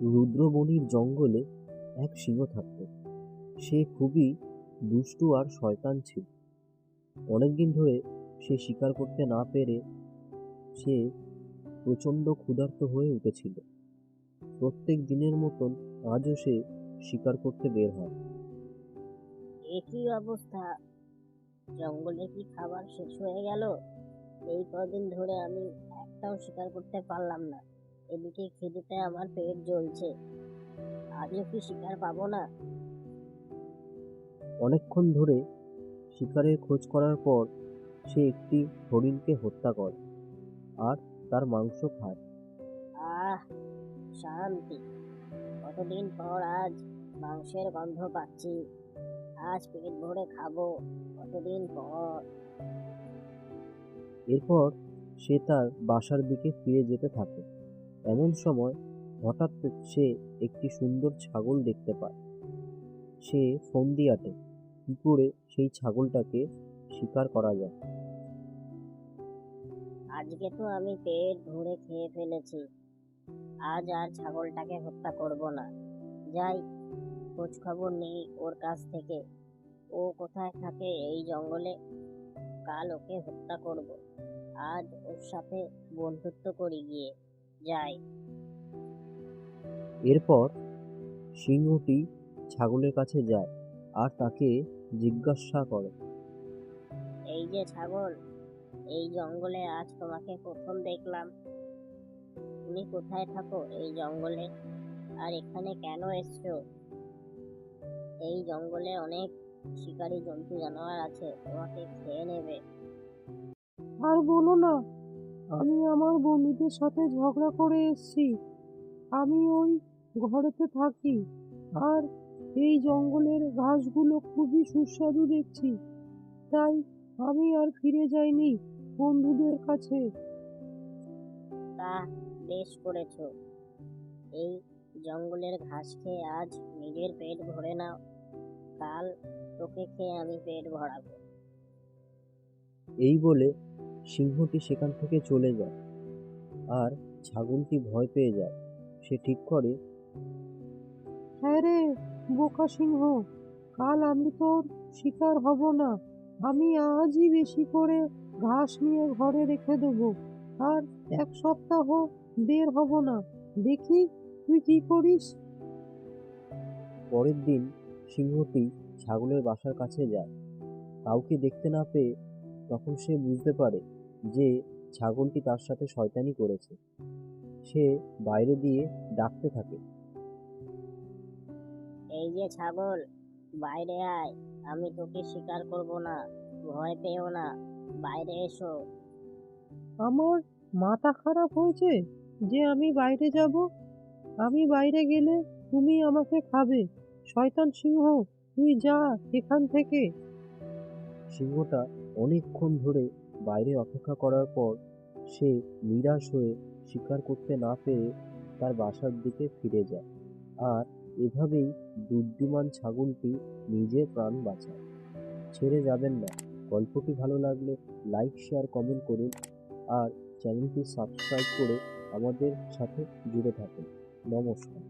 রুদ্রবনির জঙ্গলে এক সিংহ থাকত। সে খুবই দুষ্টু আর শয়তান ছিল। অনেকদিন ধরে সে শিকার করতে না পেরে সে প্রচণ্ড ক্ষুধার্ত হয়ে উঠেছিল। প্রত্যেক দিনের মতন আজও সে শিকার করতে বের হয়। একই অবস্থা, জঙ্গলে কি খাবার শেষ হয়ে গেল? এই কদিন ধরে আমি একটাও শিকার করতে পারলাম না। এদিকে খিদেতে আমার পেট জ্বলছে, আজও কি শিকার পাবো না? অনেকক্ষণ ধরে শিকারের খোঁজ করার পর সে একটি হরিণকে হত্যা করে আর তার মাংস খায়। আহ, শান্তি! কতদিন পর আজ মাংসের গন্ধ পাচ্ছি। আজ পেট ভরে খাবো, কতদিন পর। এরপর সে তার বাসার দিকে ফিরে যেতে থাকে। এমন সময় হঠাৎ সে একটি সুন্দর ছাগল দেখতে পায়। সে ফন্দি আঁটে কি করে সেই ছাগলটাকে শিকার করা যায়। আজকে তো আমি পেট ভরে খেয়ে ফেলেছি, আজ আর ছাগলটাকে হত্যা করব না। যাই, খোঁজ খবর নেই ওর কাছ থেকে। ও কোথায় থাকে এই জঙ্গলে? কাল ওকে হত্যা করব। আজ ওর সাথে বন্ধুত্ব করি গিয়ে। যাই। এরপর সিংহটি ছাগলের কাছে যায় আর তাকে জিজ্ঞাসা করে। এই যে ছাগল, এই জঙ্গলে আজ তোমাকে প্রথম দেখলাম। তুমি কোথায় থাকো এই জঙ্গলে, আর এখানে কেন এসছো? এই জঙ্গলে অনেক শিকারী জন্তু জানোয়ার আছে, তোমাকে খেয়ে নেবে। আর বলো না, আমি আমার বন্ধুদের সাথে ঝগড়া করে এসেছি। আমি ওই ঘরেতে থাকি, আর এই জঙ্গলের ঘাসগুলো খুবই সুস্বাদু দেখছি, তাই আমি আর ফিরে যাইনি বন্ধুদের কাছে। তা বেশ করেছো। এই জঙ্গলের ঘাস খেয়ে আজ নিজের পেট ভরে নাও, কাল তোকে খেয়ে আমি পেট ভরাবো। এই বলে সিংহটি সেখান থেকে চলে যায় আর ছাগলটি ভয় পেয়ে যায়। সে ঠিক করে, হ্যাঁ রে বোকা সিংহ, কাল আমি তোর শিকার হব না। আমি আজই বেশি করে ঘাস নিয়ে ঘরে রেখে দেবো, আর 1 সপ্তাহ বের হব না। দেখি তুই কি করিস। পরের দিন সিংহটি ছাগলের বাসার কাছে যায়। কাউকে দেখতে না পেয়ে তখন সে বুঝতে পারে যে ছাগলটি তার সাথে শয়তানি করেছে। সে বাইরে দিয়ে ডাকতে থাকে, এই যে ছাগল, বাইরে আয়, আমি তোকে শিকার করব না। ভয় পেও না, বাইরে এসো। আমার মাথা খারাপ হয়েছে যে আমি বাইরে যাব? আমি বাইরে গেলে তুমি আমাকে খাবে। শয়তান সিংহ, তুই যা এখান থেকে। সিংহটা অনেকক্ষণ ধরে বাইরে অপেক্ষা করার পর সে নিরাশ হয়ে শিকার করতে না পেরে তার বাসার দিকে ফিরে যায়। আর এভাবেই বুদ্ধিমান ছাগলটি নিজের প্রাণ বাঁচায়। ছেড়ে যাবেন না। গল্পটি ভালো লাগলে লাইক, শেয়ার, কমেন্ট করুন আর চ্যানেলটি সাবস্ক্রাইব করে আমাদের সাথে জুড়ে থাকুন। নমস্কার।